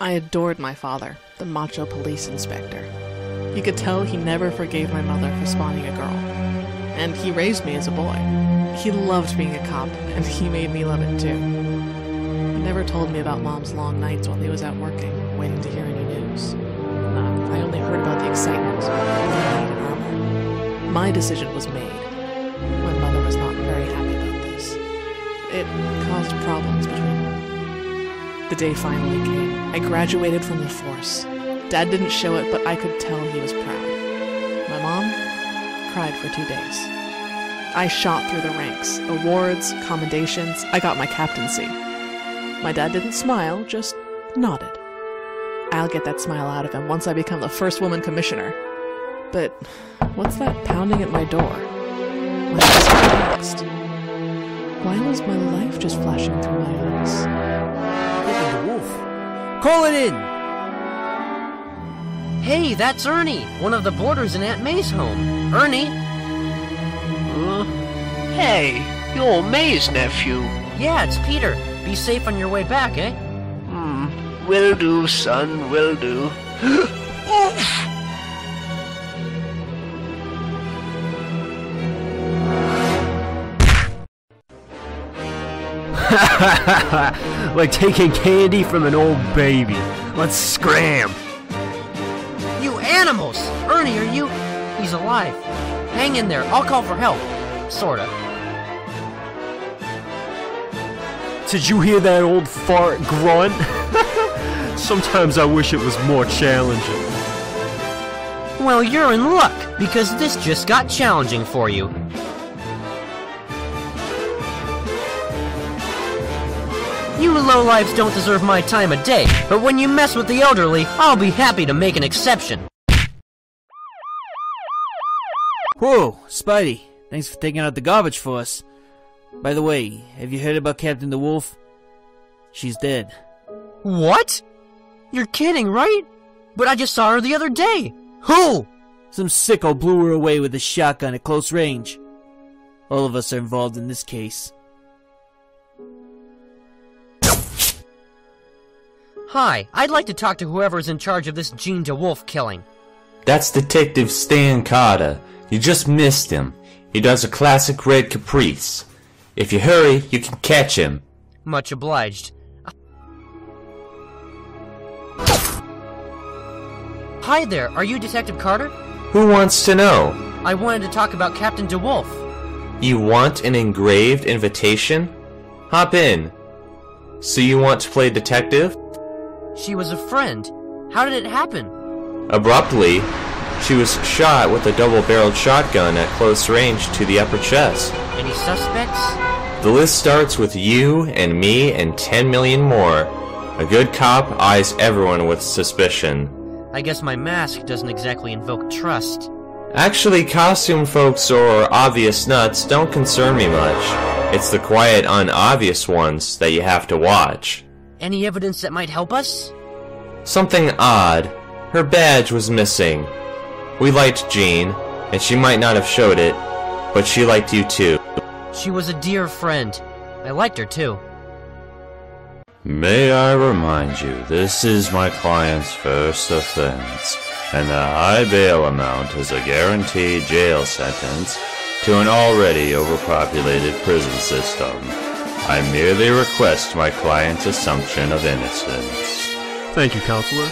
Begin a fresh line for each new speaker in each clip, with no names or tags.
I adored my father, the macho police inspector. You could tell he never forgave my mother for spawning a girl. And he raised me as a boy. He loved being a cop, and he made me love it too. He never told me about Mom's long nights while he was out working, waiting to hear any news. I only heard about the excitement of the armor. My decision was made. My mother was not very happy about this. It caused problems between us. The day finally came. I graduated from the force. Dad didn't show it, but I could tell he was proud. My mom cried for 2 days. I shot through the ranks. Awards, commendations, I got my captaincy. My dad didn't smile, just nodded. I'll get that smile out of him once I become the first woman commissioner. But what's that pounding at my door? My eyes are fixed. Why was my life just flashing through my eyes?
The wolf. Call it in!
Hey, that's Ernie, one of the boarders in Aunt May's home. Ernie?
Hey, you're May's nephew.
Yeah, it's Peter. Be safe on your way back, eh?
Will do, son, will do. Oof!
Like taking candy from an old baby. Let's scram!
You animals! Ernie, are you? He's alive. Hang in there, I'll call for help. Sorta.
Did you hear that old fart grunt? Sometimes I wish it was more challenging.
Well, you're in luck, because this just got challenging for you. You lowlifes don't deserve my time of day, but when you mess with the elderly, I'll be happy to make an exception.
Whoa, Spidey. Thanks for taking out the garbage for us. By the way, have you heard about Captain the Wolf? She's dead.
What? You're kidding, right? But I just saw her the other day. Who?
Some sicko blew her away with a shotgun at close range. All of us are involved in this case.
Hi, I'd like to talk to whoever's in charge of this Gene DeWolf killing.
That's Detective Stan Carter. You just missed him. He does a classic red caprice. If you hurry, you can catch him.
Much obliged. Hi there, are you Detective Carter?
Who wants to know?
I wanted to talk about Captain DeWolf.
You want an engraved invitation? Hop in. So you want to play detective?
She was a friend. How did it happen?
Abruptly, she was shot with a double-barreled shotgun at close range to the upper chest.
Any suspects?
The list starts with you and me and 10 million more. A good cop eyes everyone with suspicion.
I guess my mask doesn't exactly invoke trust.
Actually, costume folks or obvious nuts don't concern me much. It's the quiet, unobvious ones that you have to watch.
Any evidence that might help us?
Something odd. Her badge was missing. We liked Jean, and she might not have showed it, but she liked you too.
She was a dear friend. I liked her too.
May I remind you, this is my client's first offense, and the high bail amount is a guaranteed jail sentence to an already overpopulated prison system. I merely request my client's assumption of innocence.
Thank you, Counselor.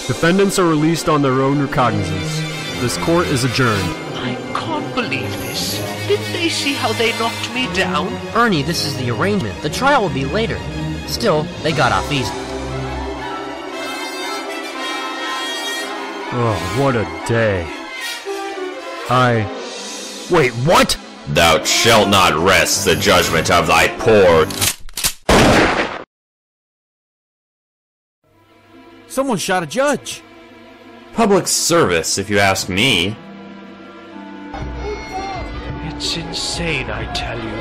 Defendants are released on their own recognizance. This court is adjourned.
I can't believe this. Didn't they see how they knocked me down?
Ernie, this is the arrangement. The trial will be later. Still, they got off easy.
Oh, what a day. Wait, what?
Thou shalt not rest the judgment of thy poor.
Someone shot a judge.
Public service, if you ask me.
It's insane, I tell you.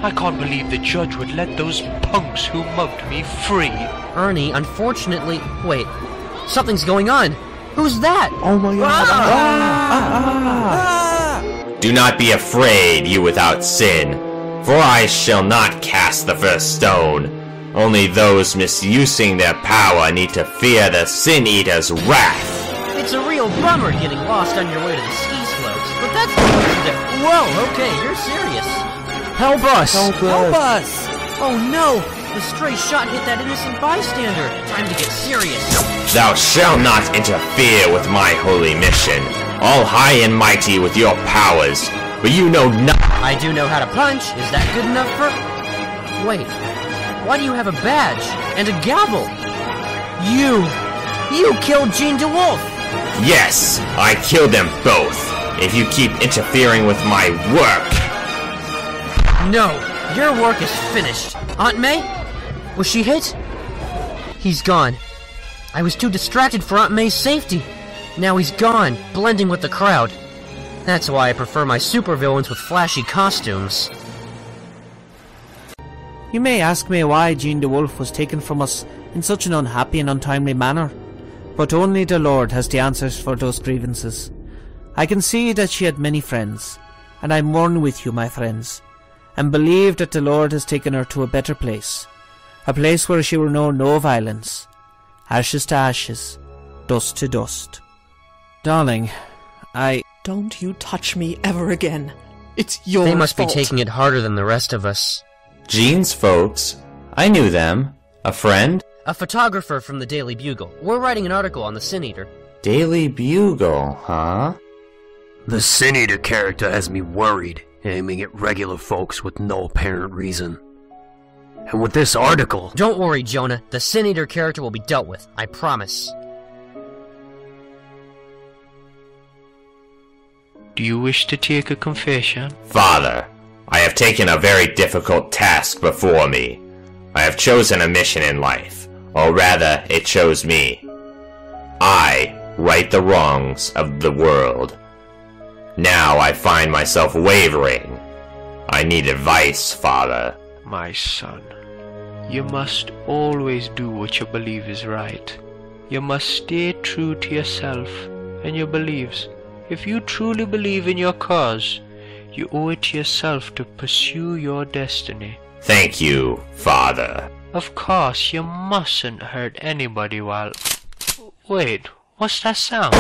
I can't believe the judge would let those punks who mugged me free.
Ernie, unfortunately... Wait. Something's going on. Who's that?
Oh my god.
Do not be afraid, you without sin, for I shall not cast the first stone. Only those misusing their power need to fear the Sin Eater's wrath.
It's a real bummer getting lost on your way to the ski slopes, but that's the Whoa, okay, you're serious.
Help us!
Help us!
Oh no! The stray shot hit that innocent bystander. Time to get serious.
Thou shalt not interfere with my holy mission, all high and mighty with your powers, but you know not.
I do know how to punch. Is that good enough for... Wait. Why do you have a badge? And a gavel? You killed Jean DeWolf!
Yes, I killed them both, if you keep interfering with my work.
No, your work is finished. Aunt May? Was she hit? He's gone. I was too distracted for Aunt May's safety. Now he's gone, blending with the crowd. That's why I prefer my supervillains with flashy costumes.
You may ask me why Jean DeWolf was taken from us in such an unhappy and untimely manner, but only the Lord has the answers for those grievances. I can see that she had many friends, and I mourn with you, my friends, and believe that the Lord has taken her to a better place, a place where she will know no violence. Ashes to ashes, dust to dust. Darling,
Don't you touch me ever again. It's your fault.
They must be taking it harder than the rest of us.
Jean's folks. I knew them. A friend?
A photographer from the Daily Bugle. We're writing an article on the Sin Eater.
Daily Bugle, huh?
The Sin Eater character has me worried, aiming at regular folks with no apparent reason. And with this article...
Don't worry, Jonah. The Sin Eater character will be dealt with. I promise.
Do you wish to take a confession?
Father, I have taken a very difficult task before me. I have chosen a mission in life, or rather, it chose me. I right the wrongs of the world. Now I find myself wavering. I need advice, Father.
My son, you must always do what you believe is right. You must stay true to yourself and your beliefs. If you truly believe in your cause, you owe it to yourself to pursue your destiny.
Thank you, Father.
Of course, you mustn't hurt anybody while... Wait, what's that sound?